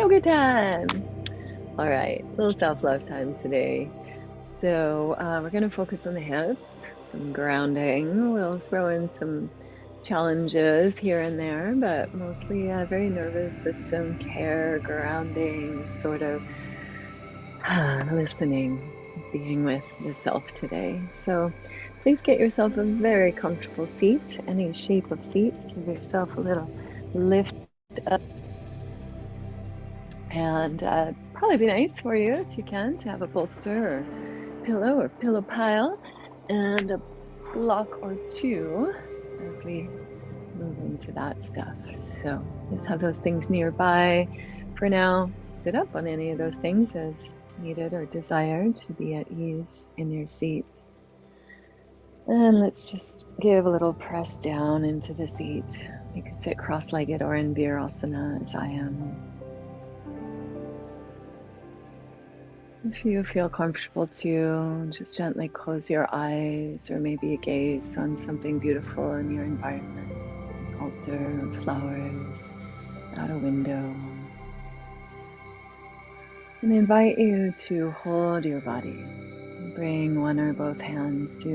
Yoga time. All right, little self-love time today. So we're going to focus on the hips, some grounding. We'll throw in some challenges here and there, but mostly very nervous system care, grounding, sort of listening, being with the self today. So please get yourself a very comfortable seat, any shape of seat. Give yourself a little lift up. And probably be nice for you if you can to have a bolster or pillow pile and a block or two as we move into that stuff. So just have those things nearby for now. Sit up on any of those things as needed or desired to be at ease in your seat. And let's just give a little press down into the seat. You could sit cross-legged or in Virasana as I am. If you feel comfortable to, just gently close your eyes or maybe gaze on something beautiful in your environment, an altar, flowers, out a window. And I invite you to hold your body. Bring one or both hands to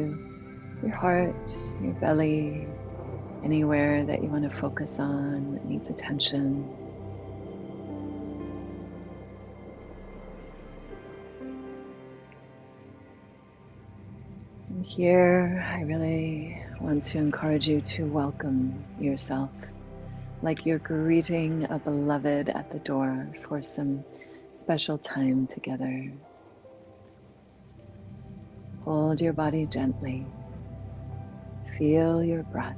your heart, your belly, anywhere that you want to focus on that needs attention. And here, I really want to encourage you to welcome yourself like you're greeting a beloved at the door for some special time together. Hold your body gently. Feel your breath.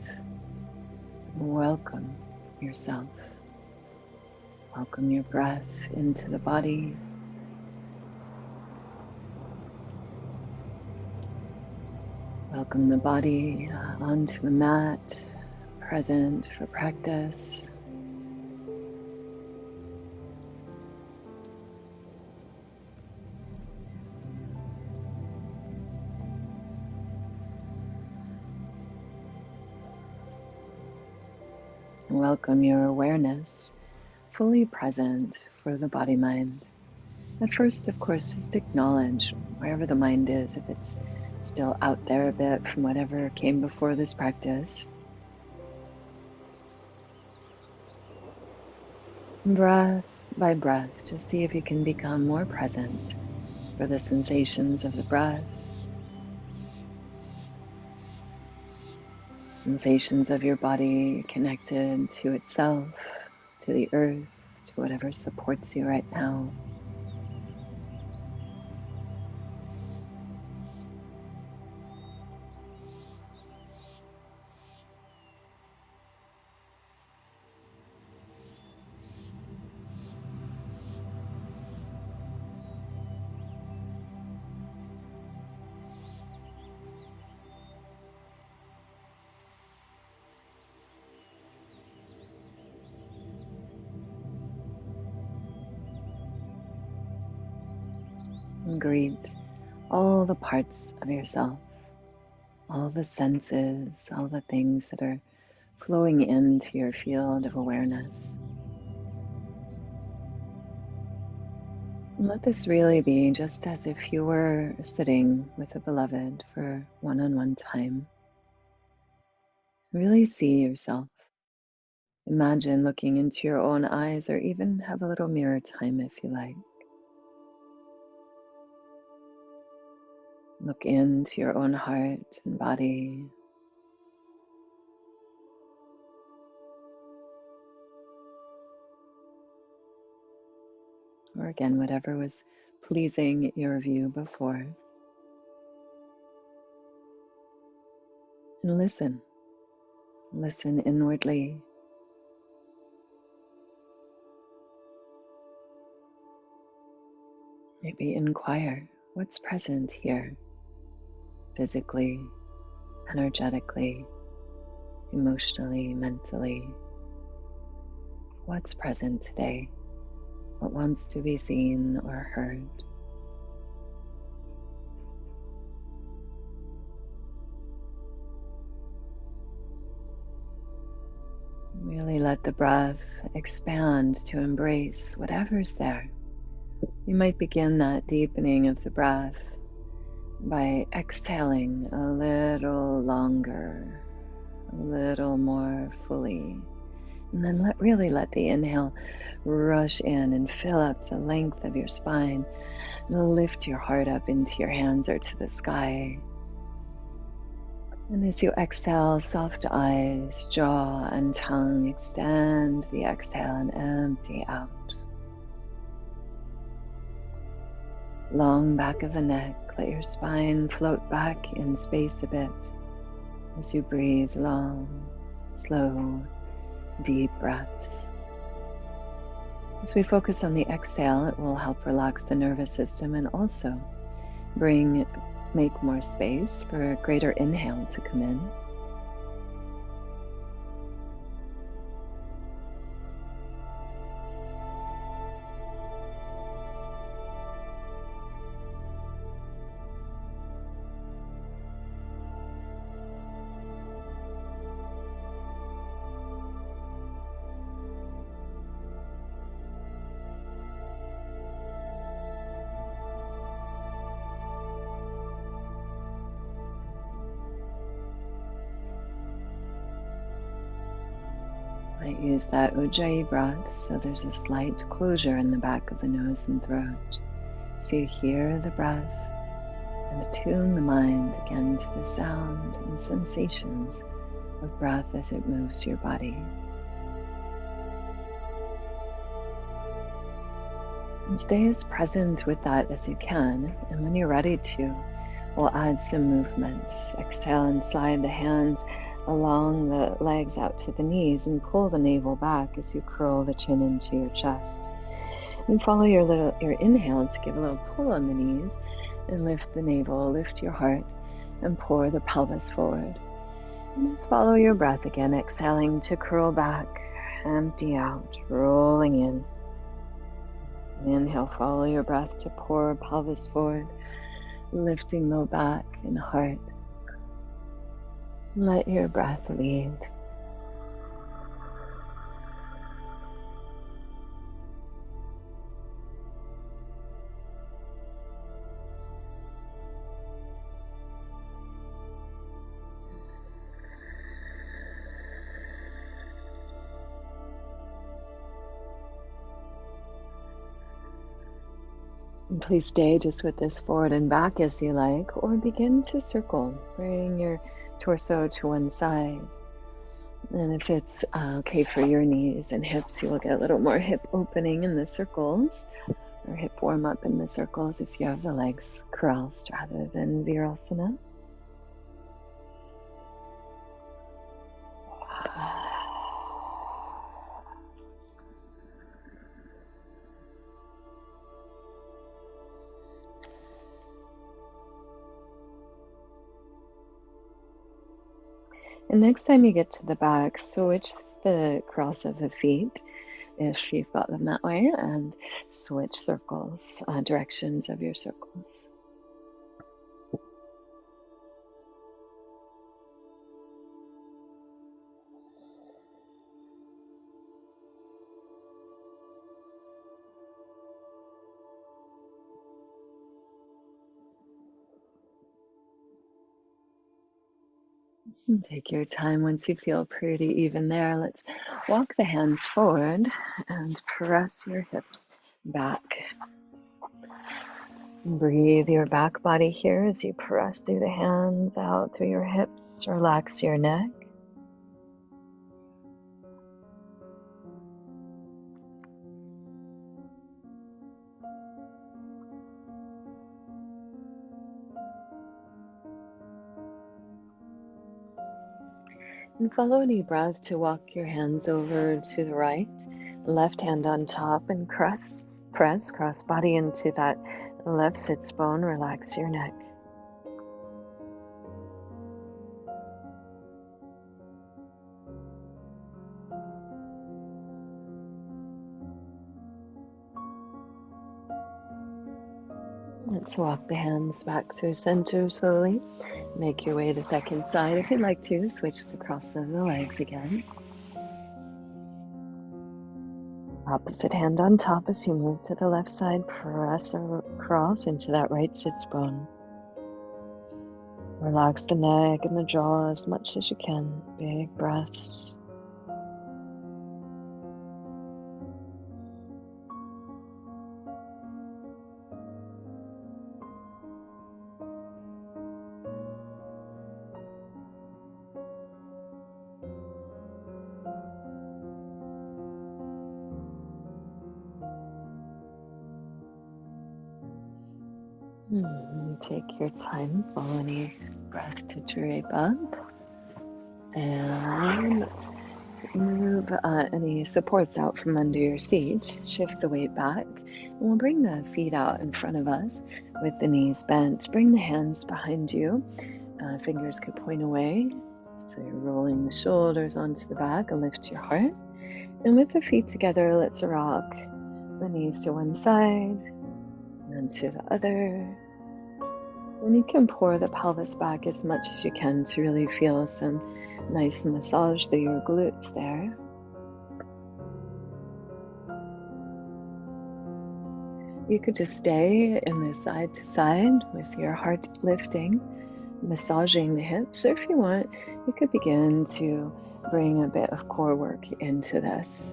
Welcome yourself. Welcome your breath into the body. Welcome the body onto the mat, present for practice. Welcome your awareness, fully present for the body-mind. At first, of course, just acknowledge wherever the mind is, if it's still out there a bit from whatever came before this practice. Breath by breath, just see if you can become more present for the sensations of the breath, sensations of your body connected to itself, to the earth, to whatever supports you right now. And greet all the parts of yourself, all the senses, all the things that are flowing into your field of awareness. And let this really be just as if you were sitting with a beloved for one-on-one time. Really see yourself. Imagine looking into your own eyes, or even have a little mirror time if you like. Look into your own heart and body. Or again, whatever was pleasing your view before. And listen. Listen inwardly. Maybe inquire what's present here, physically, energetically, emotionally, mentally. What's present today? What wants to be seen or heard? Really let the breath expand to embrace whatever's there. You might begin that deepening of the breath by exhaling a little longer, a little more fully. And then really let the inhale rush in and fill up the length of your spine. And lift your heart up into your hands or to the sky. And as you exhale, soft eyes, jaw, and tongue, extend the exhale and empty out. Long back of the neck, let your spine float back in space a bit as you breathe long, slow, deep breaths. As we focus on the exhale, it will help relax the nervous system and also make more space for a greater inhale to come in. Might use that ujjayi breath, so there's a slight closure in the back of the nose and throat. So you hear the breath and attune the mind again to the sound and sensations of breath as it moves your body. And stay as present with that as you can, and when you're ready to, we'll add some movement. Exhale and slide the hands along the legs out to the knees and pull the navel back as you curl the chin into your chest. And follow your inhale to give a little pull on the knees and lift the navel, lift your heart, and pour the pelvis forward. And just follow your breath again, exhaling to curl back, empty out, rolling in. Inhale, follow your breath to pour pelvis forward, lifting low back and heart. Let your breath lead. And please stay just with this forward and back as you like, or begin to circle. Bring your torso to one side. And if it's okay for your knees and hips, you will get a little more hip opening in the circles, or hip warm up in the circles if you have the legs crossed rather than virasana. And next time you get to the back, switch the cross of the feet if you've got them that way, and switch circles, directions of your circles. And take your time. Once you feel pretty even there, let's walk the hands forward and press your hips back. Breathe your back body here as you press through the hands, out through your hips. Relax your neck. And follow any breath to walk your hands over to the right, left hand on top, and press cross body into that left sits bone. Relax your neck. Let's walk the hands back through center slowly. Make your way to second side. If you'd like to, switch the cross of the legs again. Opposite hand on top as you move to the left side, press across into that right sits bone. Relax the neck and the jaw as much as you can. Big breaths. Take your time, follow any breath to drape up. And let's move any supports out from under your seat. Shift the weight back. And we'll bring the feet out in front of us with the knees bent. Bring the hands behind you. Fingers could point away. So you're rolling the shoulders onto the back and lift your heart. And with the feet together, let's rock the knees to one side and to the other. And you can pour the pelvis back as much as you can to really feel some nice massage through your glutes there. You could just stay in the side to side with your heart lifting, massaging the hips. Or if you want, you could begin to bring a bit of core work into this,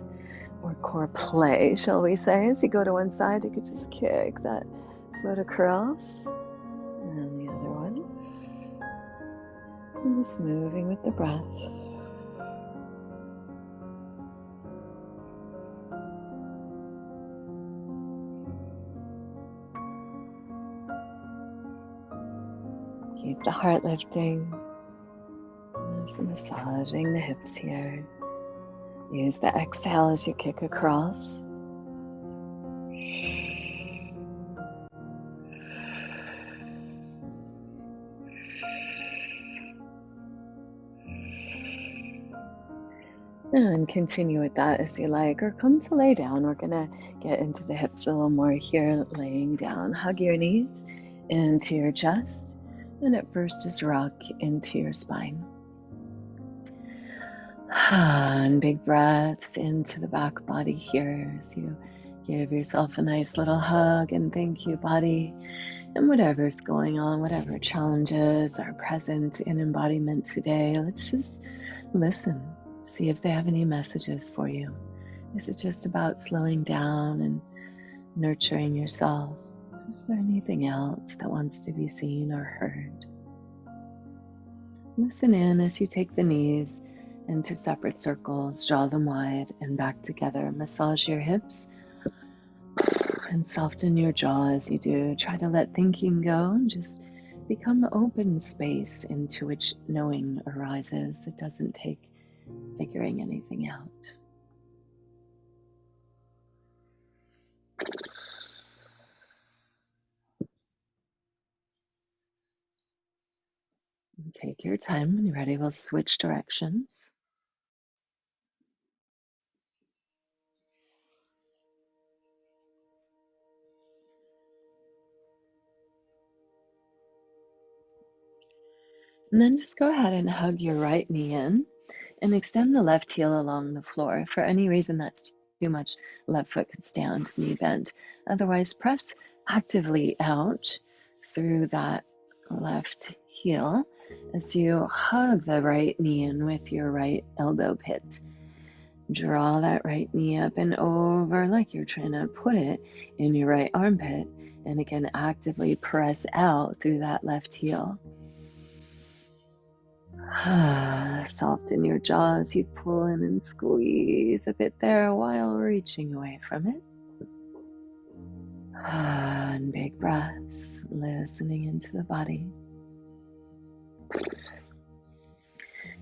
or core play, shall we say. As you go to one side, you could just kick that foot across. And the other one. And just moving with the breath. Keep the heart lifting. Just massaging the hips here. Use the exhale as you kick across. And continue with that as you like, or come to lay down. We're gonna get into the hips a little more here, laying down. Hug your knees into your chest, and at first just rock into your spine. And big breaths into the back body here as you give yourself a nice little hug and thank you, body. And whatever's going on, whatever challenges are present in embodiment today, let's just listen. See if they have any messages for you. Is it just about slowing down and nurturing yourself? Is there anything else that wants to be seen or heard? Listen in as you take the knees into separate circles, draw them wide and back together. Massage your hips and soften your jaw as you do. Try to let thinking go and just become the open space into which knowing arises. It doesn't take figuring anything out. And take your time. When you're ready, we'll switch directions. And then just go ahead and hug your right knee in and extend the left heel along the floor. If for any reason that's too much, left foot could stay onto the knee bend. Otherwise, press actively out through that left heel as you hug the right knee in with your right elbow pit. Draw that right knee up and over like you're trying to put it in your right armpit. And again, actively press out through that left heel. Soften your jaw as you pull in and squeeze a bit there while reaching away from it. And big breaths, listening into the body.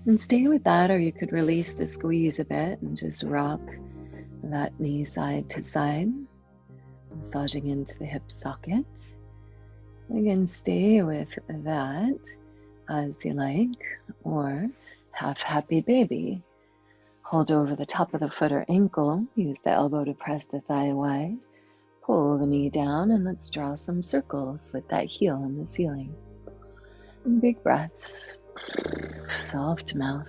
And stay with that, or you could release the squeeze a bit and just rock that knee side to side, massaging into the hip socket. Again, stay with that as you like, or half happy baby. Hold over the top of the foot or ankle, use the elbow to press the thigh wide, pull the knee down, and let's draw some circles with that heel in the ceiling. And big breaths, soft mouth.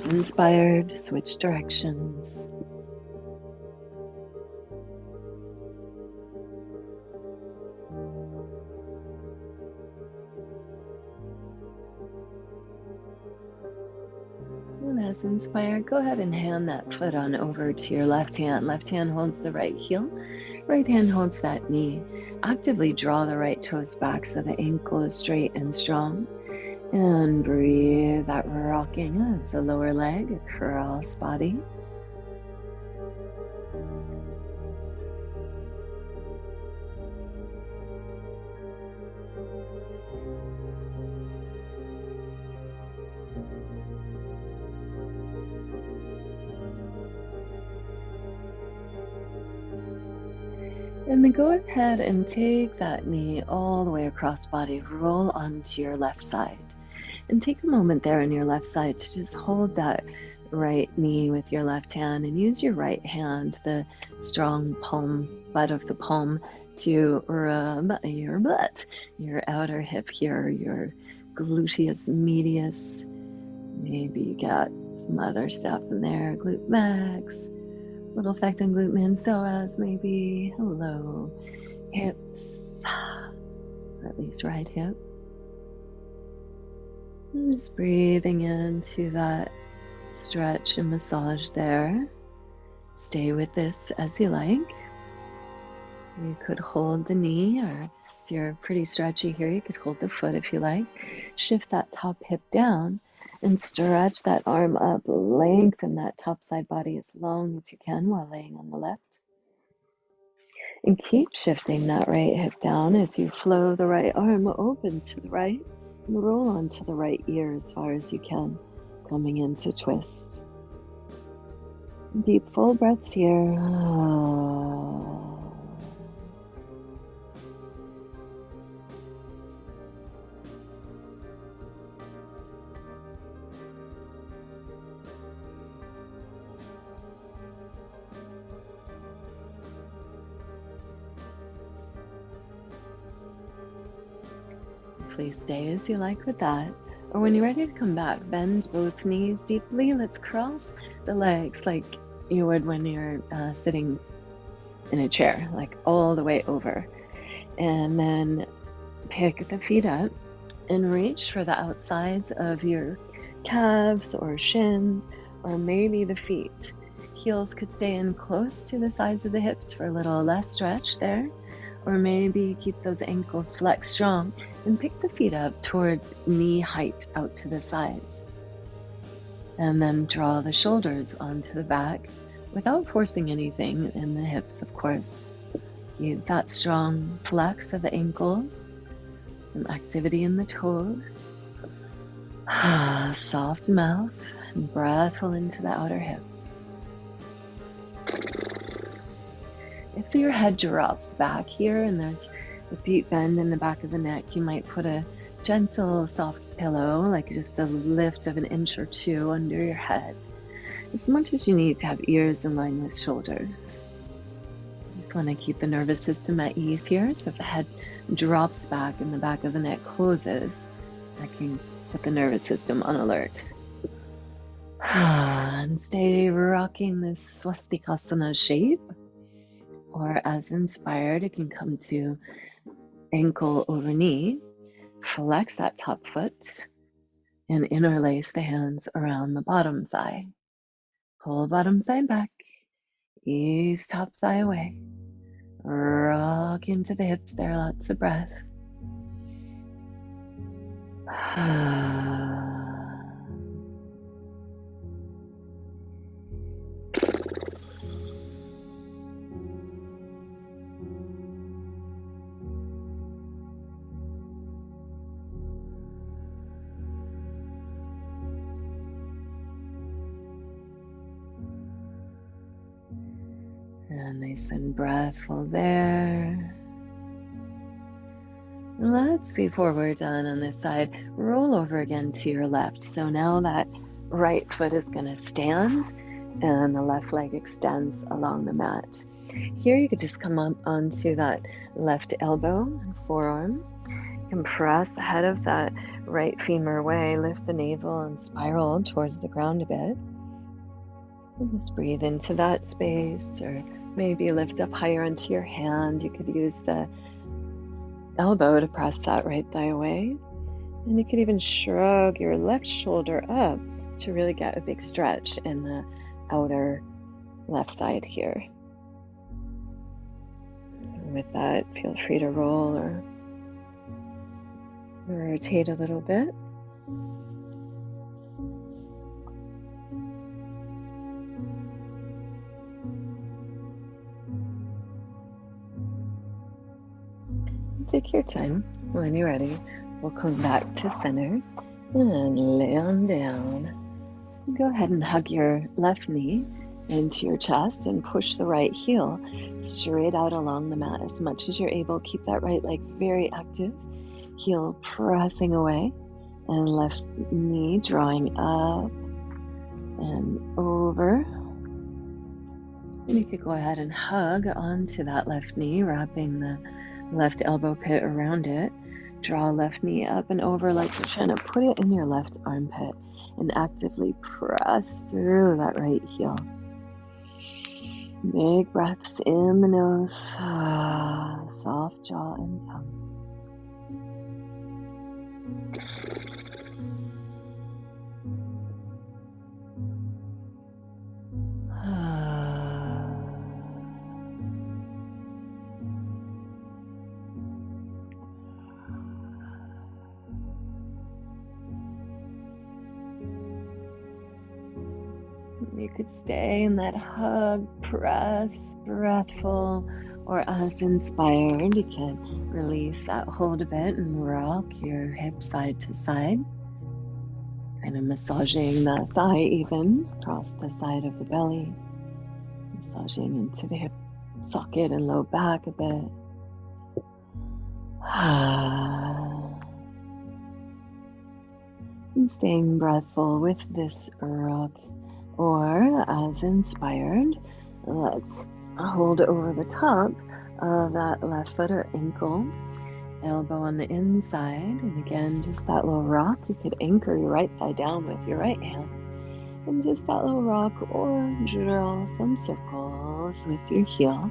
inspired, switch directions. And as inspired, go ahead and hand that foot on over to your left hand. Left hand holds the right heel, right hand holds that knee. Actively draw the right toes back so the ankle is straight and strong. And breathe that rocking of the lower leg across body. And then go ahead and take that knee all the way across body, roll onto your left side. And take a moment there on your left side to just hold that right knee with your left hand and use your right hand, the strong palm, butt of the palm, to rub your butt, your outer hip here, your gluteus medius. Maybe you got some other stuff in there, glute max, little effect on glute min psoas, maybe. Hello, hips, or at least right hip. And just breathing into that stretch and massage there. Stay with this as you like. You could hold the knee, or if you're pretty stretchy here, you could hold the foot if you like. Shift that top hip down and stretch that arm up. Lengthen that top side body as long as you can while laying on the left. And keep shifting that right hip down as you flow the right arm open to the right and roll onto the right ear as far as you can, coming into twist. Deep full breaths here. Please stay as you like with that. Or when you're ready to come back, bend both knees deeply. Let's cross the legs like you would when you're sitting in a chair, like all the way over. And then pick the feet up and reach for the outsides of your calves or shins, or maybe the feet. Heels could stay in close to the sides of the hips for a little less stretch there. Or maybe keep those ankles flexed strong and pick the feet up towards knee height out to the sides. And then draw the shoulders onto the back without forcing anything in the hips, of course. Keep that strong flex of the ankles, some activity in the toes. Soft mouth and breathful into the outer hips. If your head drops back here and there's a deep bend in the back of the neck, you might put a gentle, soft pillow, like just a lift of an inch or two under your head, as much as you need to have ears in line with shoulders. Just want to keep the nervous system at ease here, so if the head drops back and the back of the neck closes, I can put the nervous system on alert. And stay rocking this swastikasana shape. Or as inspired, it can come to ankle over knee. Flex that top foot and interlace the hands around the bottom thigh. Pull bottom thigh back, ease top thigh away. Rock into the hips there, lots of breath. And nice and breathful there. Let's, before we're done on this side, roll over again to your left. So now that right foot is going to stand and the left leg extends along the mat. Here you could just come up onto that left elbow and forearm You can press the head of that right femur away, lift the navel and spiral towards the ground a bit. And just breathe into that space, or maybe lift up higher into your hand. You could use the elbow to press that right thigh away. And you could even shrug your left shoulder up to really get a big stretch in the outer left side here. And with that, feel free to roll or rotate a little bit. Take your time. When you're ready, we'll come back to center and lay on down. Go ahead and hug your left knee into your chest and push the right heel straight out along the mat as much as you're able. Keep that right leg very active, heel pressing away, and left knee drawing up and over. And you could go ahead and hug onto that left knee, wrapping the left elbow pit around it. Draw left knee up and over like you're trying to put it in your left armpit, and actively press through that right heel. Big breaths in the nose, soft jaw and tongue. You could stay in that hug, press, breathful, or as inspired, you can release that hold a bit and rock your hip side to side, kind of massaging the thigh even across the side of the belly, massaging into the hip socket and low back a bit. And staying breathful with this rock. Or, as inspired, let's hold over the top of that left foot or ankle, elbow on the inside, and again, just that little rock. You could anchor your right thigh down with your right hand, and just that little rock, or draw some circles with your heel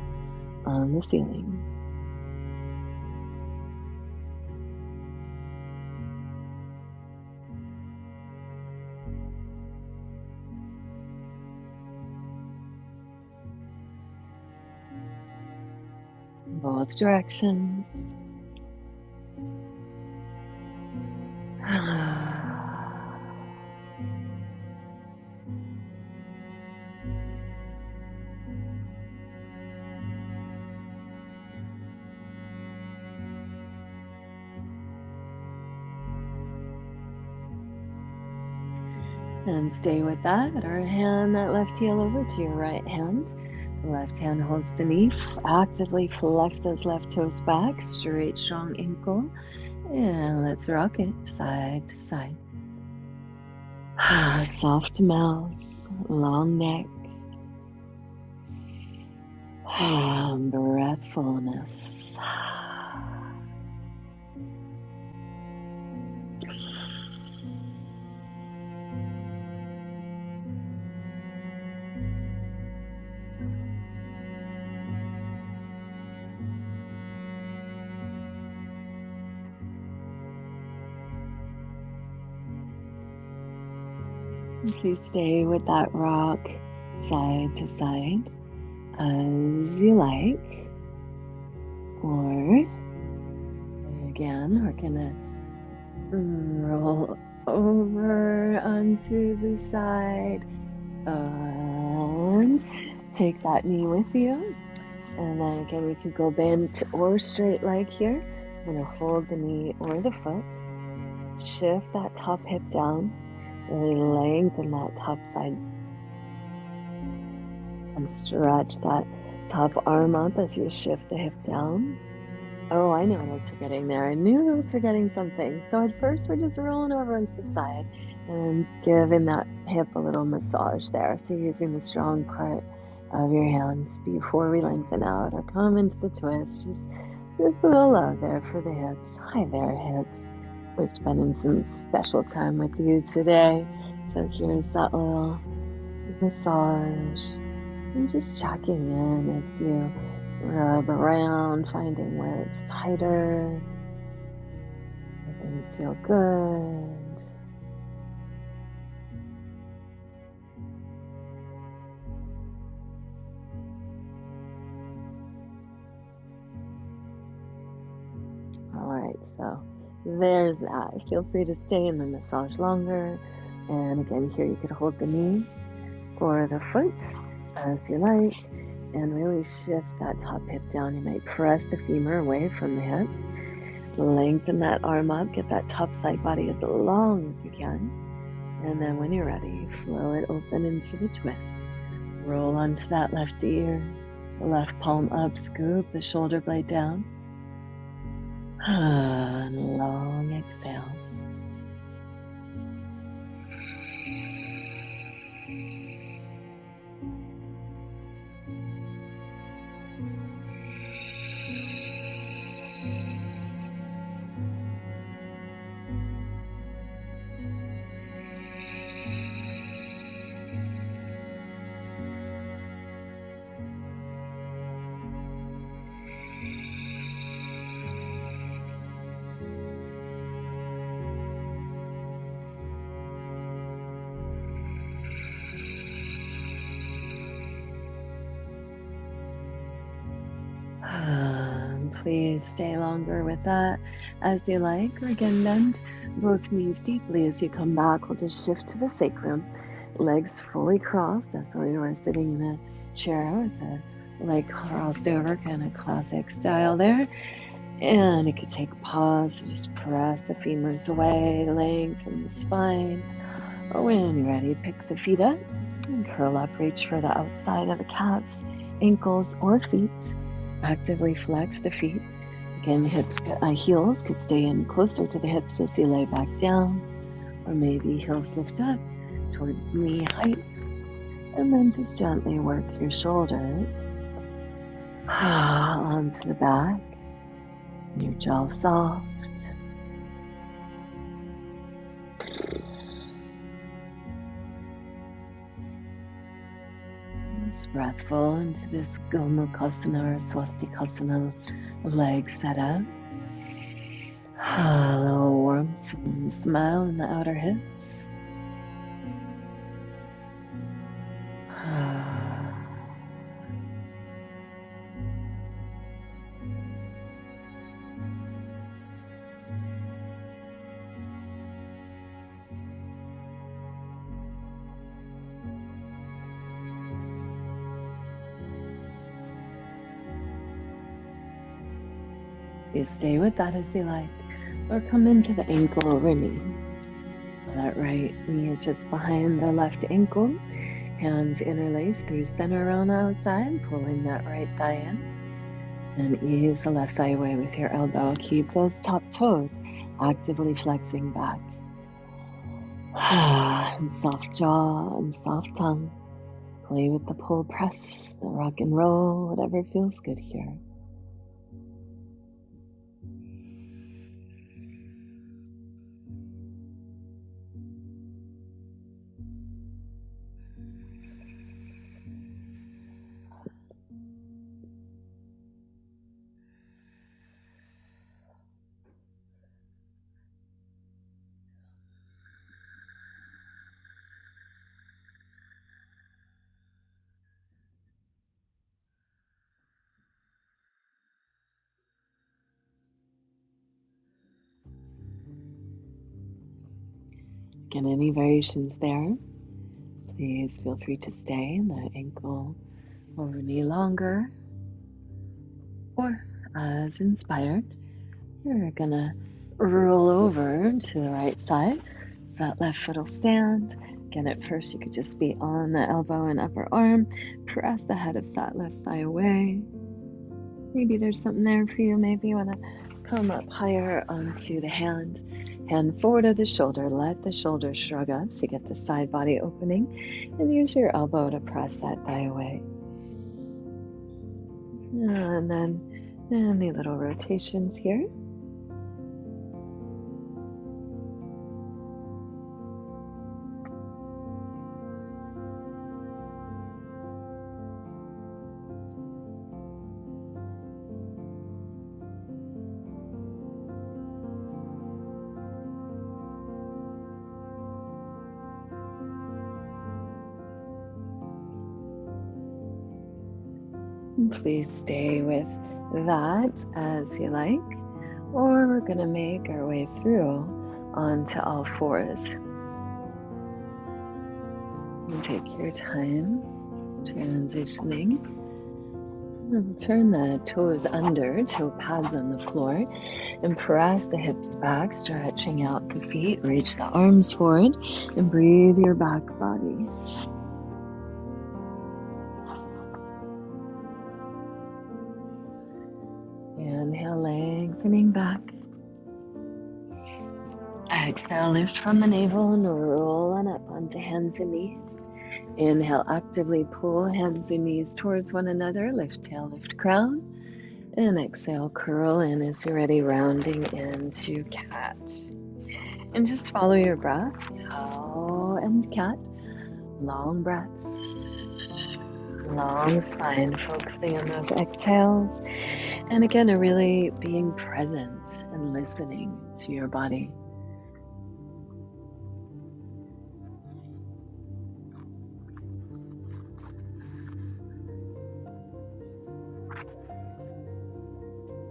on the ceiling. Both directions. And stay with that. Or hand that left heel over to your right hand. The left hand holds the knee. Actively flex those left toes back. Straight, strong ankle. And let's rock it side to side. Soft mouth, long neck. Breathfulness. Please stay with that rock side to side as you like. Or again, we're gonna roll over onto the side and take that knee with you. And then again, we could go bent or straight leg here. I'm gonna hold the knee or the foot, shift that top hip down, really lengthen that top side, and stretch that top arm up as you shift the hip down. Oh, I know what I was forgetting there. I knew I was forgetting something. So at first, we're just rolling over onto the side and giving that hip a little massage there. So using the strong part of your hands before we lengthen out or come into the twist, just Just a little love there for the hips. Hi there, hips. We're spending some special time with you today. So here's that little massage. And just checking in as you rub around, finding where it's tighter, where things feel good. All right, so there's that. Feel free to stay in the massage longer. And again, here you could hold the knee or the foot as you like and really shift that top hip down. You might press the femur away from the hip. Lengthen that arm up. Get that top side body as long as you can. And then when you're ready, flow it open into the twist. Roll onto that left ear. The left palm up. Scoop the shoulder blade down. And long exhales. Please stay longer with that as you like. Again, bend both knees deeply as you come back. We'll just shift to the sacrum. Legs fully crossed as though you are sitting in a chair with a leg crossed over, kind of classic style there. And you could take a pause, just press the femurs away, lengthen the spine. When you're ready, pick the feet up and curl up, reach for the outside of the calves, ankles, or feet. Actively flex the feet. Again, heels could stay in closer to the hips as you lay back down, or maybe heels lift up towards knee height. And then just gently work your shoulders onto the back, your jaw soft. Just breathful into this Gomukhasana or Swastikasana leg setup. A little warmth and smile in the outer hips. You stay with that as you like, or come into the ankle over knee. So that right knee is just behind the left ankle, hands interlaced through center around the outside, pulling that right thigh in, and ease the left thigh away with your elbow. Keep those top toes actively flexing back. And soft jaw and soft tongue. Play with the pull press, the rock and roll, whatever feels good here. Again, any variations there, please feel free to stay in the ankle over knee longer, or as inspired, you're gonna roll over to the right side. So that left foot will stand. Again, at first you could just be on the elbow and upper arm. Press the head of that left thigh away. Maybe there's something there for you. Maybe you want to come up higher onto the hand. Hand forward of the shoulder. Let the shoulder shrug up so you get the side body opening. And use your elbow to press that thigh away. And then Any little rotations here. And please stay with that as you like, or we're going to make our way through onto all fours. And take your time transitioning. And turn the toes under, toe pads on the floor, and press the hips back, stretching out the feet. Reach the arms forward and breathe your back body. Inhale, lengthening back. Exhale, lift from the navel and roll on up onto hands and knees. Inhale, actively pull hands and knees towards one another. Lift tail, lift crown. And exhale, curl in as you're ready, rounding into cat. And just follow your breath, cow and cat. Long breaths, long spine, focusing on those exhales. And again, really being present and listening to your body.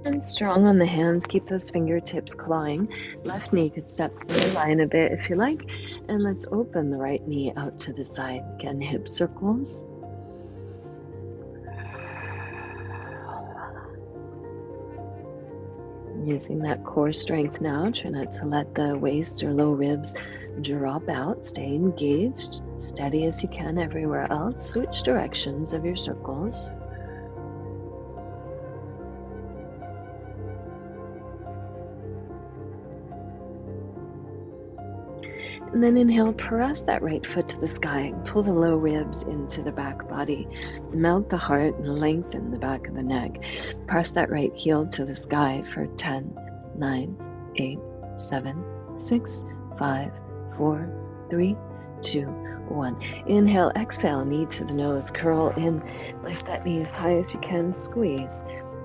And strong on the hands, keep those fingertips clawing. Left knee could step to the line a bit if you like. And let's open the right knee out to the side. Again, hip circles. Using that core strength now, try not to let the waist or low ribs drop out. Stay engaged, steady as you can everywhere else. Switch directions of your circles. And then inhale, press that right foot to the sky. Pull the low ribs into the back body. Melt the heart and lengthen the back of the neck. Press that right heel to the sky for 10, 9, 8, 7, 6, 5, 4, 3, 2, 1. Inhale, exhale, knee to the nose. Curl in, lift that knee as high as you can, squeeze.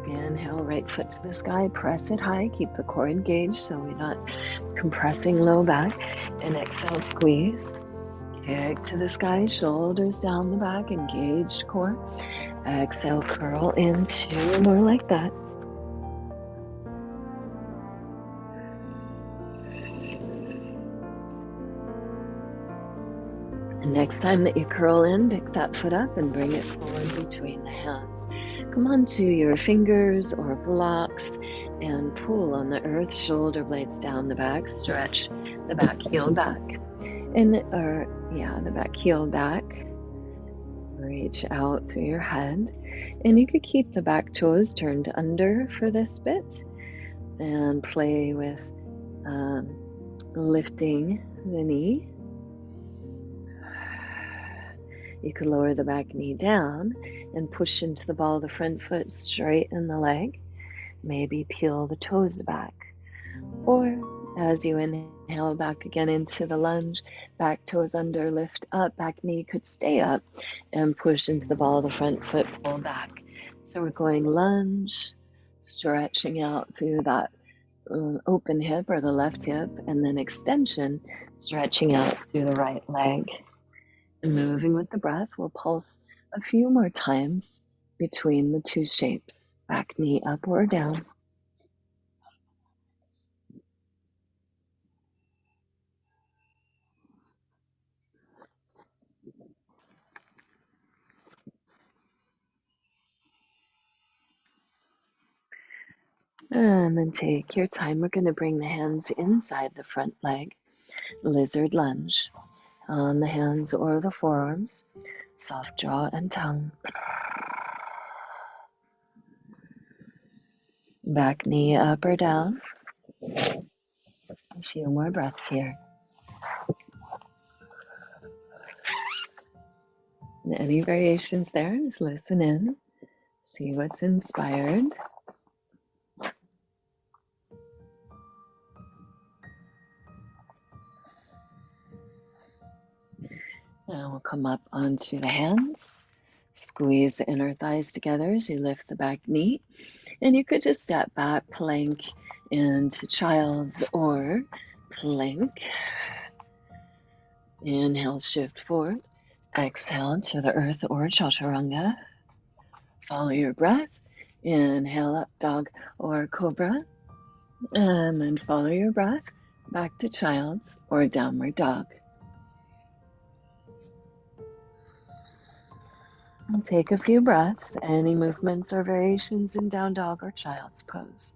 Inhale, right foot to the sky, press it high, keep the core engaged so we're not compressing low back. And exhale, squeeze. Kick to the sky, shoulders down the back, engaged core. Exhale, curl into more like that. And next time that you curl in, pick that foot up and bring it forward between the hands. Come onto your fingers or blocks and pull on the earth, shoulder blades down the back, stretch the back heel back. The back heel back. Reach out through your head. And you could keep the back toes turned under for this bit and play with lifting the knee. You could lower the back knee down and push into the ball of the front foot, straighten the leg, maybe peel the toes back. Or as you inhale back again into the lunge, back toes under, lift up, back knee could stay up and push into the ball of the front foot, pull back. So we're going lunge, stretching out through that open hip or the left hip, and then extension, stretching out through the right leg. Moving with the breath, we'll pulse a few more times between the two shapes, back knee up or down. And then take your time. We're going to bring the hands inside the front leg, lizard lunge on the hands or the forearms, soft jaw and tongue. Back knee up or down. A few more breaths here. And any variations there, just listen in, see what's inspired. And we'll come up onto the hands. Squeeze the inner thighs together as you lift the back knee. And you could just step back, plank into child's or plank. Inhale, shift forward. Exhale to the earth or chaturanga. Follow your breath. Inhale, up dog or cobra. And then follow your breath back to child's or downward dog. And take a few breaths. Any movements or variations in down dog or child's pose.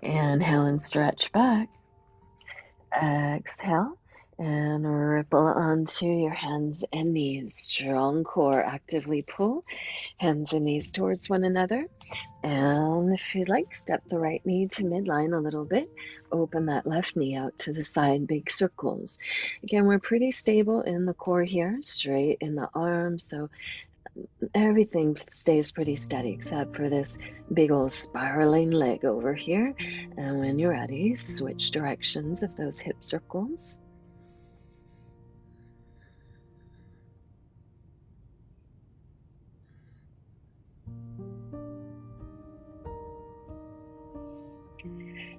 Inhale and stretch back. Exhale and ripple onto your hands and knees. Strong core. Actively pull hands and knees towards one another. And if you'd like, step the right knee to midline a little bit. Open that left knee out to the side, big circles. Again, we're pretty stable in the core here, straight in the arms, so everything stays pretty steady except for this big old spiraling leg over here. And when you're ready, switch directions of those hip circles.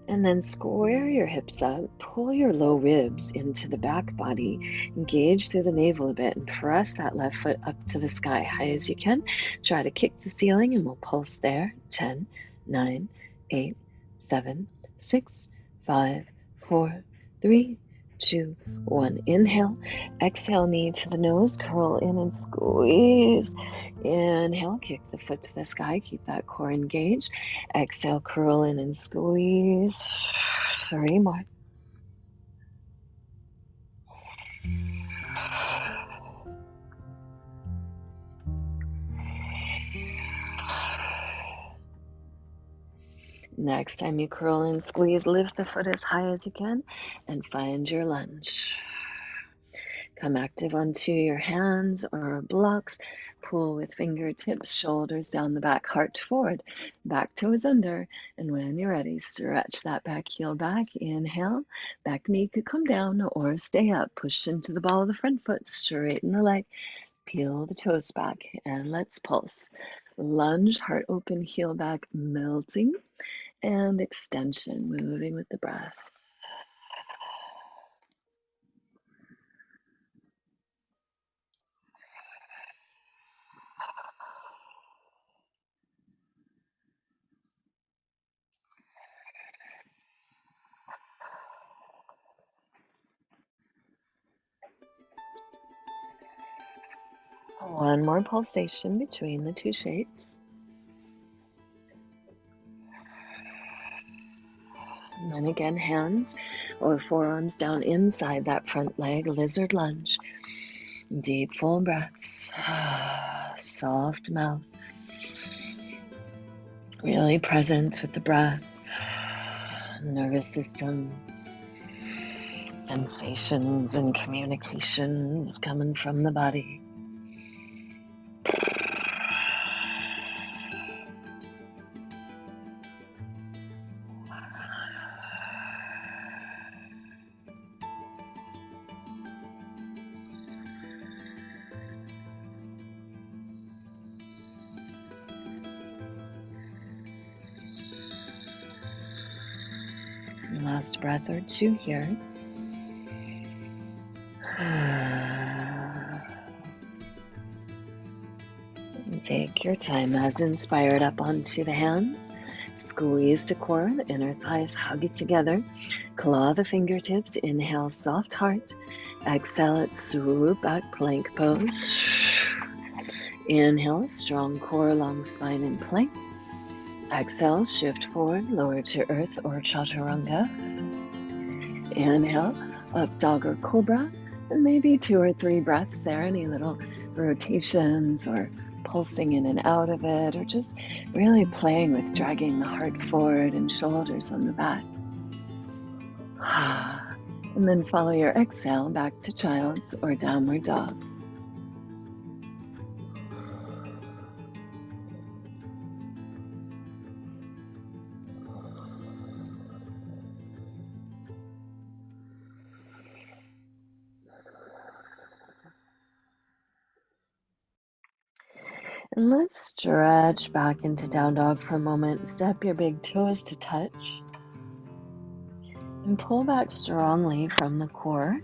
And then square your hips up, pull your low ribs into the back body, engage through the navel a bit, and press that left foot up to the sky, high as you can. Try to kick the ceiling, and we'll pulse there. 10, 9, 8, 7, 6, 5, 4, 3, 2, 1. Inhale, exhale, knee to the nose, curl in and squeeze. Inhale, kick the foot to the sky, keep that core engaged. Exhale, curl in and squeeze. 3 more. Next time you curl and squeeze, lift the foot as high as you can and find your lunge. Come active onto your hands or blocks. Pull with fingertips, shoulders down the back, heart forward, back toes under. And when you're ready, stretch that back heel back. Inhale, back knee could come down or stay up. Push into the ball of the front foot, straighten the leg, peel the toes back, and let's pulse. Lunge, heart open, heel back, melting, and extension, moving with the breath. One more pulsation between the two shapes. And then again, hands or forearms down inside that front leg, lizard lunge. Deep, full breaths. Soft mouth. Really present with the breath. Nervous system. Sensations and communications coming from the body. Last breath or two here. Take your time as inspired up onto the hands. Squeeze to core, the inner thighs hug it together. Claw the fingertips, inhale, soft heart. Exhale it, swoop back, plank pose. Inhale, strong core, long spine and plank. Exhale, shift forward, lower to earth or chaturanga. Inhale, up dog or cobra. And maybe 2 or 3 breaths there, any little rotations or pulsing in and out of it, or just really playing with dragging the heart forward and shoulders on the back. And then follow your exhale back to child's or downward dog. And let's stretch back into down dog for a moment. Step your big toes to touch. And pull back strongly from the core.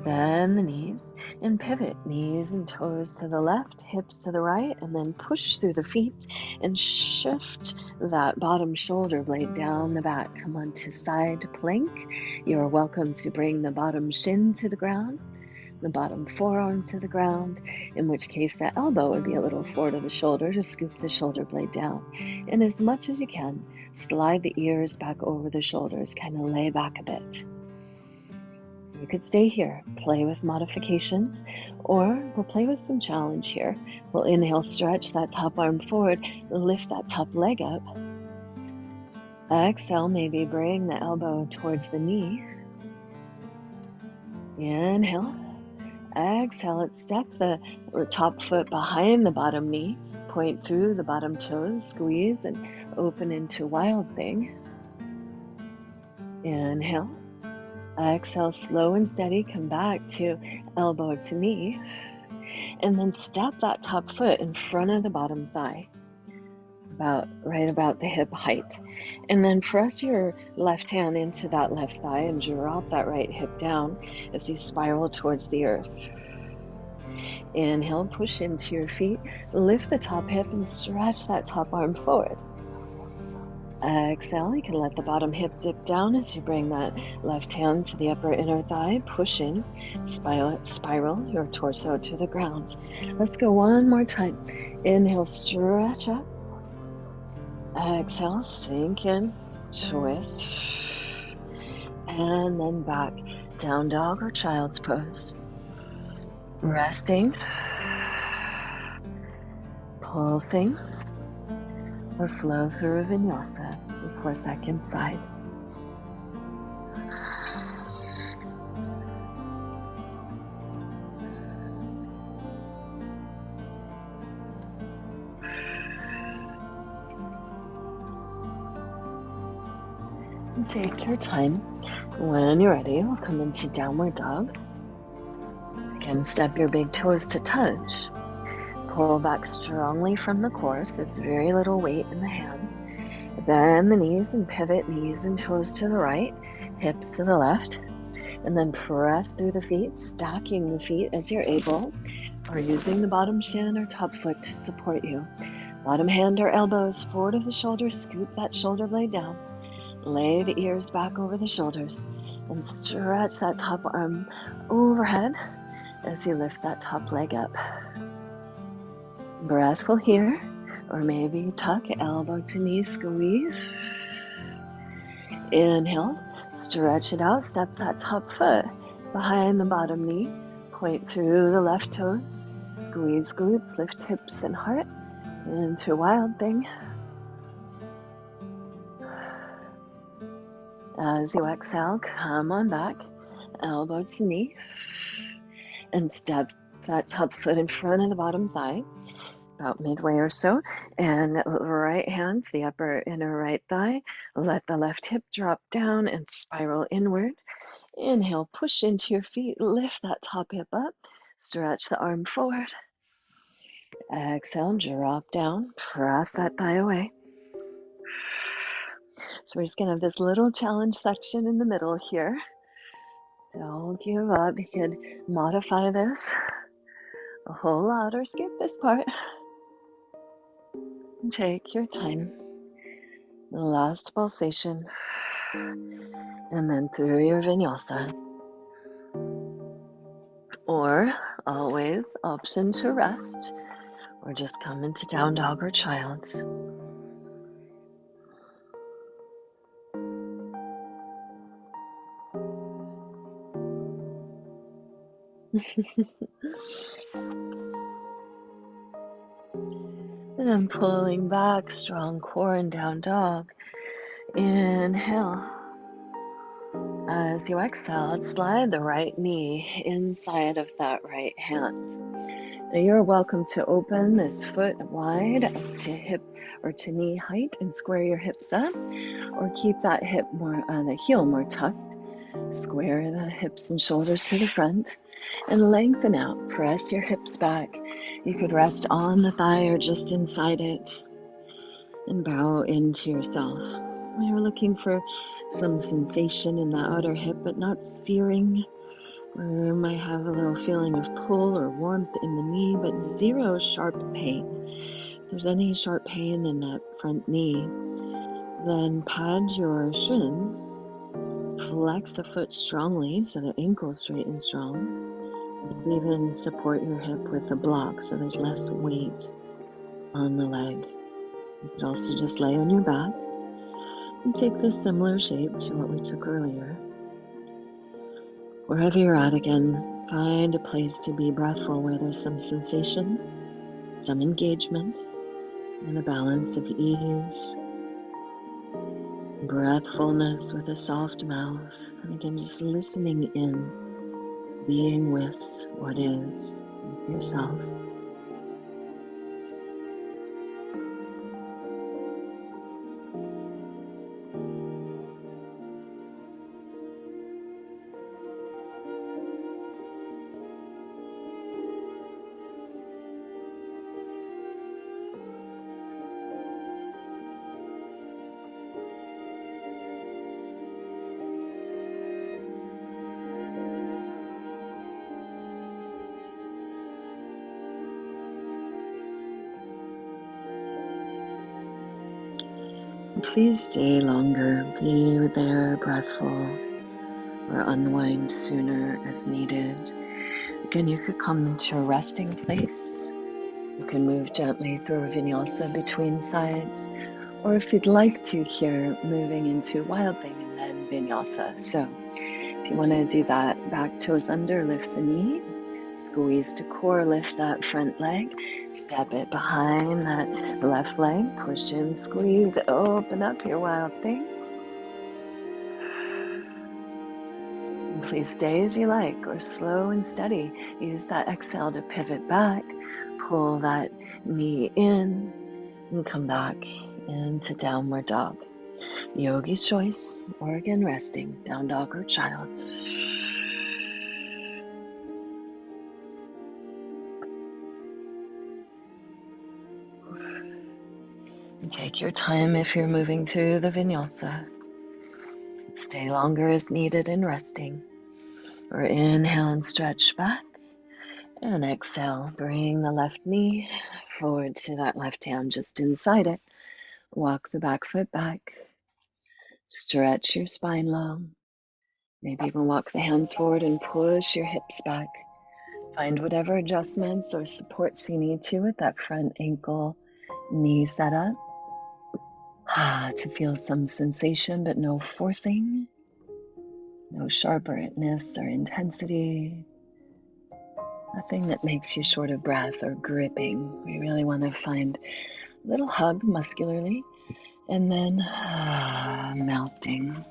Bend the knees and pivot knees and toes to the left, hips to the right, and then push through the feet and shift that bottom shoulder blade down the back. Come on to side plank. You're welcome to bring the bottom shin to the ground, the bottom forearm to the ground, in which case the elbow would be a little forward of the shoulder to scoop the shoulder blade down. And as much as you can, slide the ears back over the shoulders, kind of lay back a bit. You could stay here, play with modifications, or we'll play with some challenge here. We'll inhale, stretch that top arm forward, lift that top leg up. Exhale, maybe bring the elbow towards the knee. Inhale. Exhale, let's step the top foot behind the bottom knee, point through the bottom toes, squeeze and open into wild thing. Inhale. Exhale, slow and steady, come back to elbow to knee, and then step that top foot in front of the bottom thigh, right about the hip height. And then press your left hand into that left thigh and drop that right hip down as you spiral towards the earth. Inhale, push into your feet, lift the top hip and stretch that top arm forward. Exhale, you can let the bottom hip dip down as you bring that left hand to the upper inner thigh, push in, spiral your torso to the ground. Let's go one more time. Inhale, stretch up. Exhale, sink in, twist, and then back, down dog or child's pose. Resting, pulsing, or flow through a vinyasa before second side. And take your time. When you're ready, we'll come into downward dog. Again, step your big toes to touch. Pull back strongly from the core, so there's very little weight in the hands. Bend the knees and pivot knees and toes to the right, hips to the left, and then press through the feet, stacking the feet as you're able, or using the bottom shin or top foot to support you. Bottom hand or elbows forward of the shoulder, scoop that shoulder blade down, lay the ears back over the shoulders, and stretch that top arm overhead as you lift that top leg up. Breathful here, or maybe tuck elbow to knee, squeeze. Inhale, stretch it out, step that top foot behind the bottom knee, point through the left toes, squeeze glutes, lift hips and heart into wild thing. As you exhale, come on back, elbow to knee, and step that top foot in front of the bottom thigh, about midway or so, and right hand to the upper inner right thigh. Let the left hip drop down and spiral inward. Inhale, push into your feet, lift that top hip up, stretch the arm forward. Exhale, drop down, press that thigh away. So we're just gonna have this little challenge section in the middle here. Don't give up, you could modify this a whole lot or skip this part. Take your time. The last pulsation, and then through your vinyasa. Or always option to rest, or just come into down dog or child's. And I'm pulling back, strong core and down dog. Inhale. As you exhale, slide the right knee inside of that right hand. Now you're welcome to open this foot wide up to hip or to knee height and square your hips up, or keep that hip more, the heel more tucked. Square the hips and shoulders to the front. and lengthen out. Press your hips back. You could rest on the thigh or just inside it and bow into yourself. You're looking for some sensation in the outer hip, but not searing. Or you might have a little feeling of pull or warmth in the knee, but zero sharp pain. If there's any sharp pain in that front knee, then pad your shin. Flex the foot strongly so the ankle is straight and strong. Maybe even support your hip with a block so there's less weight on the leg. You could also just lay on your back and take this similar shape to what we took earlier. Wherever you're at again, find a place to be breathful where there's some sensation, some engagement, and a balance of ease. Breathfulness with a soft mouth, and again just listening in, being with what is, with yourself. Please stay longer, be there, breathful, or unwind sooner as needed. Again, you could come to a resting place. You can move gently through vinyasa between sides, or if you'd like to here, moving into wild thing and then vinyasa. So if you want to do that, back toes under, lift the knee, squeeze to core, lift that front leg, step it behind that left leg, push in, squeeze, open up your wild thing. And please stay as you like, or slow and steady. Use that exhale to pivot back, pull that knee in, and come back into downward dog. Yogi's choice, or again resting, down dog or child. And take your time if you're moving through the vinyasa. Stay longer as needed in resting. Or inhale and stretch back. And exhale, bring the left knee forward to that left hand just inside it. Walk the back foot back. Stretch your spine long. Maybe even walk the hands forward and push your hips back. Find whatever adjustments or supports you need to with that front ankle knee setup. To feel some sensation, but no forcing, no sharpness or intensity, nothing that makes you short of breath or gripping. We really want to find a little hug muscularly, and then melting.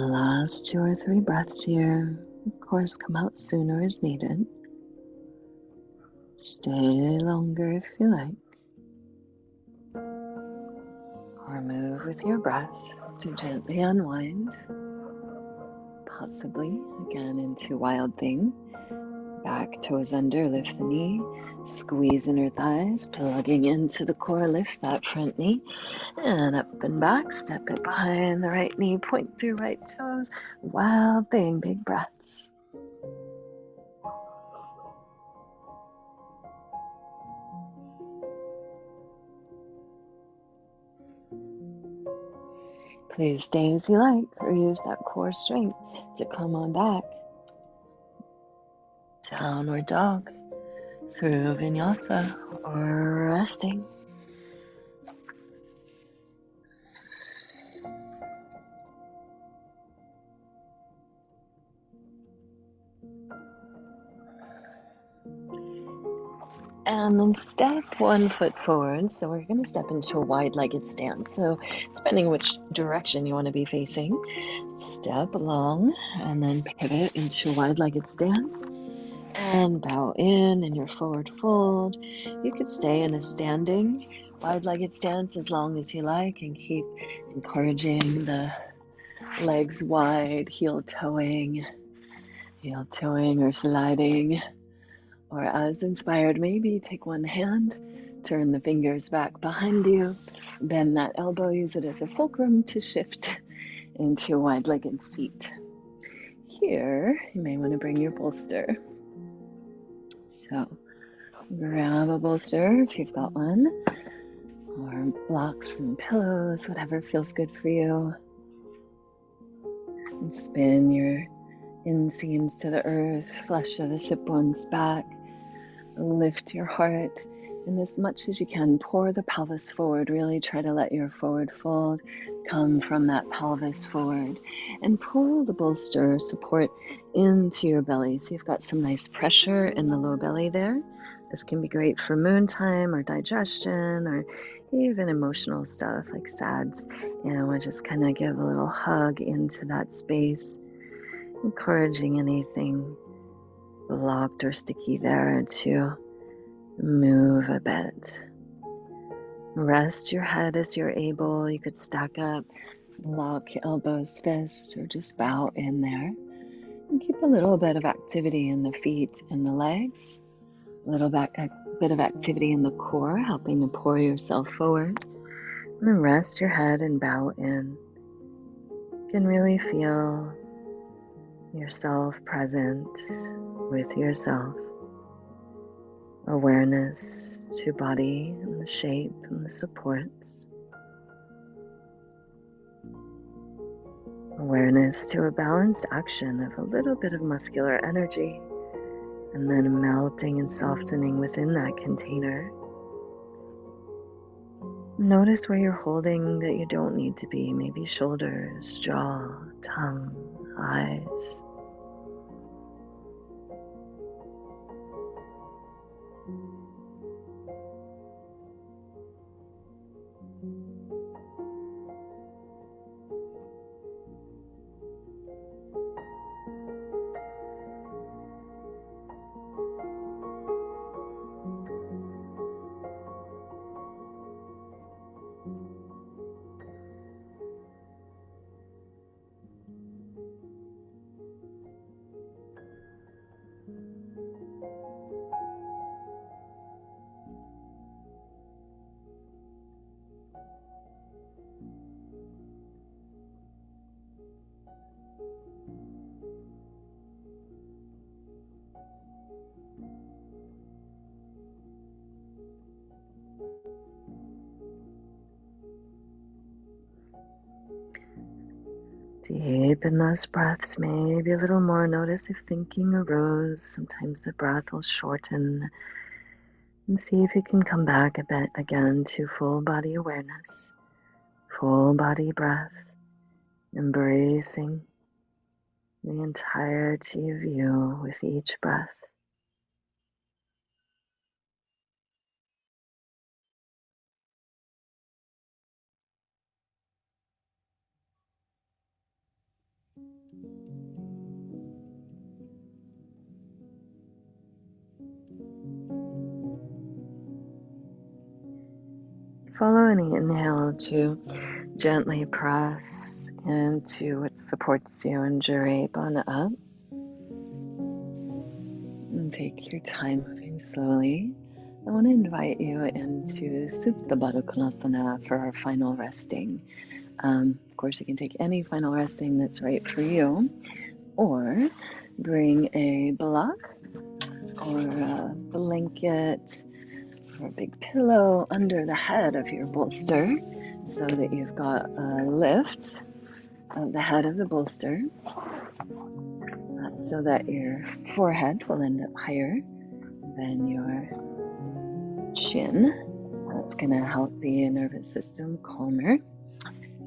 Last 2 or 3 breaths here. Of course, come out sooner as needed. Stay longer if you like. Or move with your breath to gently unwind. Possibly again into wild thing. Back toes under, lift the knee. Squeeze inner thighs, plugging into the core, lift that front knee. And up and back, step it behind the right knee, point through right toes. Wild thing, big breaths. Please stay as you like, or use that core strength to come on back. Downward dog. through vinyasa or resting. And then step 1 foot forward. So we're going to step into a wide-legged stance. So depending which direction you want to be facing, step long and then pivot into a wide-legged stance and bow in your forward fold. You could stay in a standing wide-legged stance as long as you like and keep encouraging the legs wide, heel toeing or sliding. Or as inspired, maybe take one hand, turn the fingers back behind you, bend that elbow, use it as a fulcrum to shift into a wide-legged seat. Here, you may want to bring your bolster. So grab a bolster if you've got one, or blocks and pillows, whatever feels good for you. And spin your inseams to the earth, flesh of the hip bones back. Lift your heart, and as much as you can, pour the pelvis forward. Really try to let your forward fold come from that pelvis forward, and pull the bolster support into your belly. So you've got some nice pressure in the low belly there. This can be great for moon time or digestion or even emotional stuff like SADS. And we'll just kind of give a little hug into that space, encouraging anything blocked or sticky there to move a bit. Rest your head as you're able. You could stack up, lock your elbows, fists, or just bow in there. And keep a little bit of activity in the feet and the legs. A little bit of activity in the core, helping to pour yourself forward. And then rest your head and bow in. You can really feel yourself present with yourself. Awareness to body and the shape and the supports. Awareness to a balanced action of a little bit of muscular energy and then melting and softening within that container. Notice where you're holding that you don't need to be, maybe shoulders, jaw, tongue, eyes. Deepen those breaths, maybe a little more. Notice if thinking arose. Sometimes the breath will shorten. And see if you can come back a bit again to full body awareness, full body breath, embracing the entirety of you with each breath. Follow any inhale to gently press into what supports you and drape on up. And take your time moving slowly. I want to invite you into Supta Baddha Konasana for our final resting. Of course, you can take any final resting that's right for you, or bring a block or a blanket or a big pillow under the head of your bolster so that you've got a lift of the head of the bolster so that your forehead will end up higher Then your chin. That's going to help the nervous system calmer.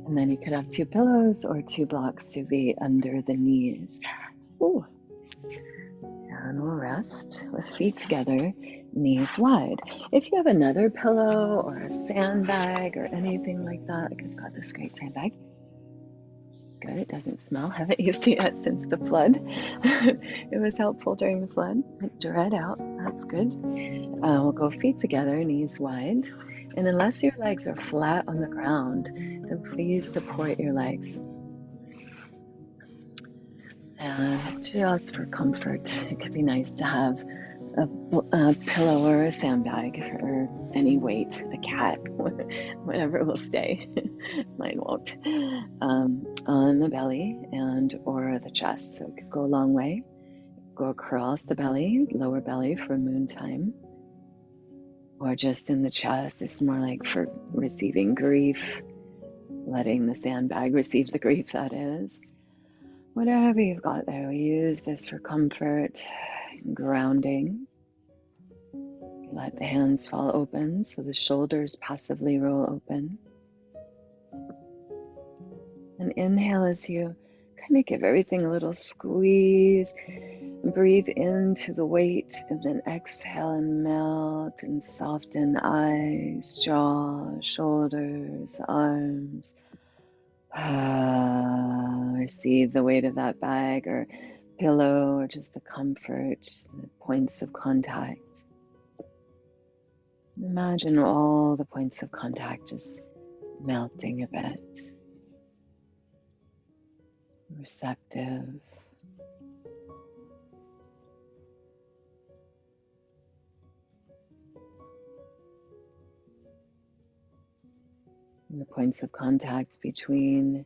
And then you could have 2 pillows or 2 blocks to be under the knees. Ooh. And we'll rest with feet together, knees wide. If you have another pillow or a sandbag or anything like that, like I've got this great sandbag. Good, it doesn't smell. Haven't used it yet since the flood. It was helpful during the flood. It dried out. That's good. We'll go feet together, knees wide. And unless your legs are flat on the ground, then please support your legs. And just for comfort, it could be nice to have a pillow or a sandbag or any weight, a cat, whatever will stay. Mine won't. On the belly and or the chest. So it could go a long way. Go across the belly, lower belly for moon time. Or just in the chest. This is more like for receiving grief, letting the sandbag receive the grief, that is. Whatever you've got there, we use this for comfort and grounding. Let the hands fall open so the shoulders passively roll open. And inhale as you kind of give everything a little squeeze. Breathe into the weight and then exhale and melt and soften eyes, jaw, shoulders, arms. Receive the weight of that bag or pillow or just the comfort, the points of contact. Imagine all the points of contact just melting a bit. Receptive. And the points of contact between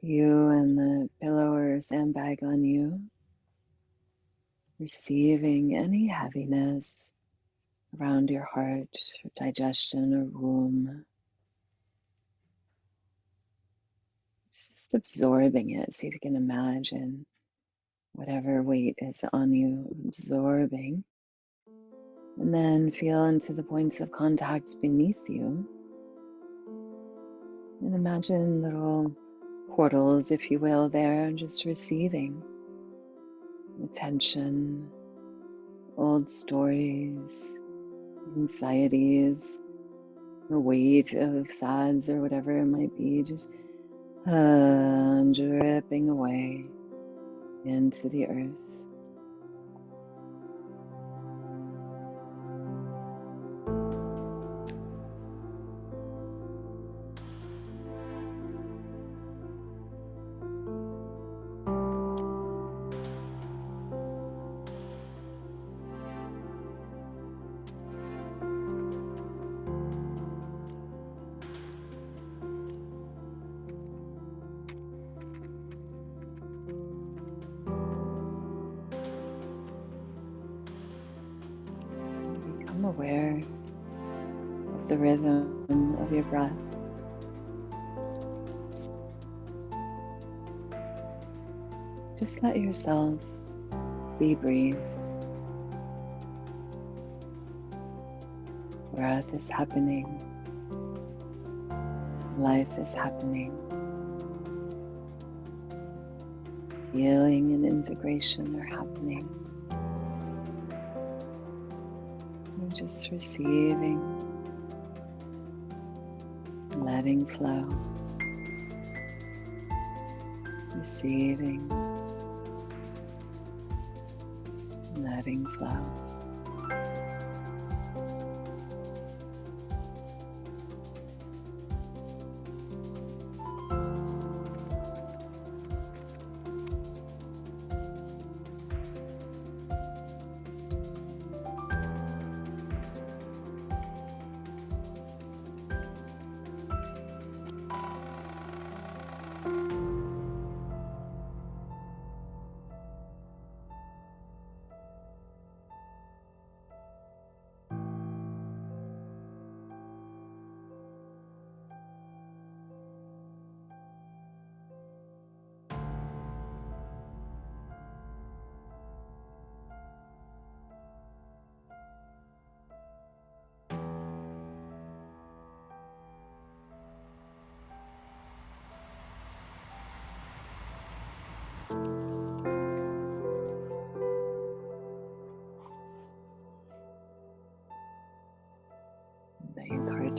you and the pillow or sandbag on you, receiving any heaviness around your heart or digestion or womb. Just absorbing it. See if you can imagine whatever weight is on you, absorbing. And then feel into the points of contact beneath you. And imagine little portals, if you will, there, just receiving the tension, old stories, anxieties, the weight of SADS or whatever it might be, just dripping away into the earth. Become aware of the rhythm of your breath. Just let yourself be breathed. Breath is happening. Life is happening. Healing and integration are happening. You're just receiving, letting flow. Receiving, letting flow.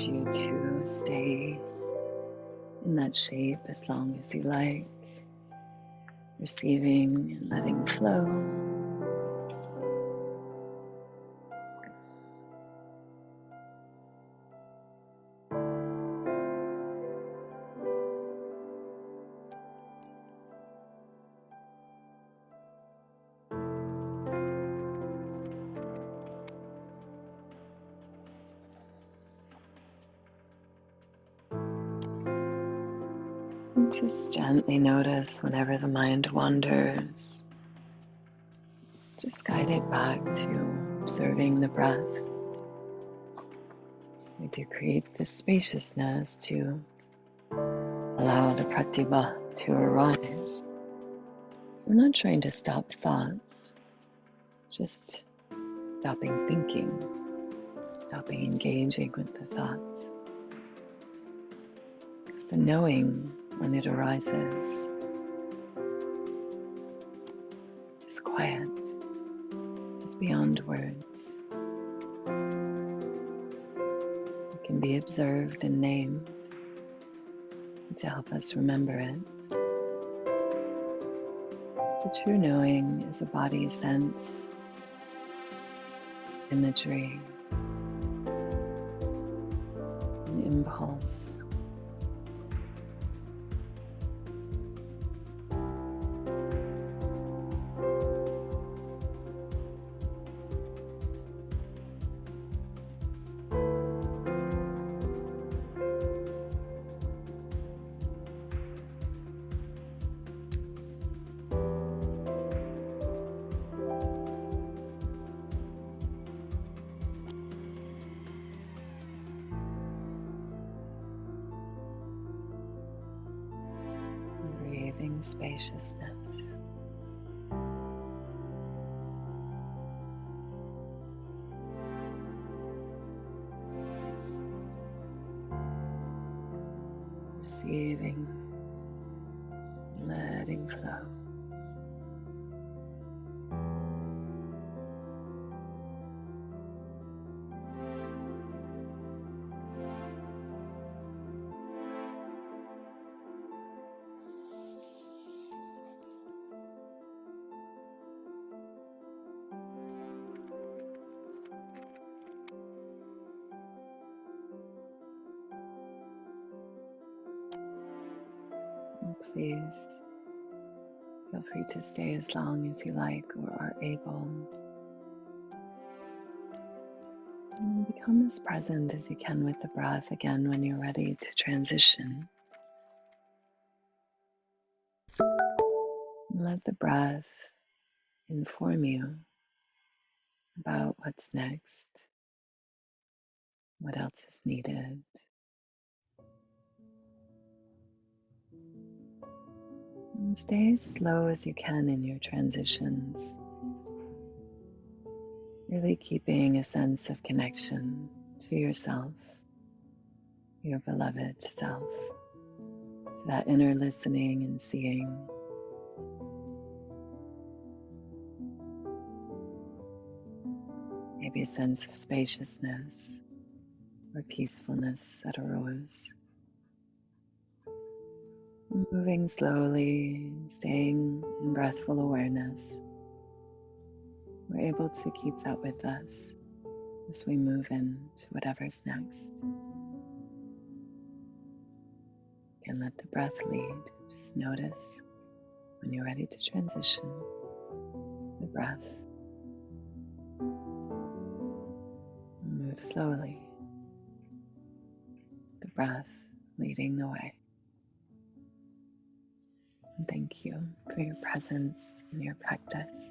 invite you to stay in that shape as long as you like, receiving and letting flow. And just gently notice whenever the mind wanders. Just guide it back to observing the breath. We do create this spaciousness to allow the pratibha to arise. So we're not trying to stop thoughts, just stopping thinking, stopping engaging with the thoughts. Because the knowing, when it arises, is quiet, is beyond words. It can be observed and named to help us remember it. The true knowing is a body sense, imagery, an impulse. Breathing spaciousness. Receiving, letting flow. And please feel free to stay as long as you like or are able. And become as present as you can with the breath again when you're ready to transition. Let the breath inform you about what's next, what else is needed. And stay as slow as you can in your transitions, really keeping a sense of connection to yourself, your beloved self, to that inner listening and seeing. Maybe a sense of spaciousness or peacefulness that arose. Moving slowly, staying in breathful awareness, we're able to keep that with us as we move into whatever's next. And let the breath lead. Just notice when you're ready to transition, the breath. Move slowly, the breath leading the way. And thank you for your presence and your practice.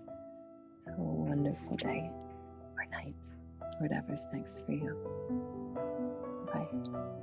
Have a wonderful day or night, whatever's next for you. Bye.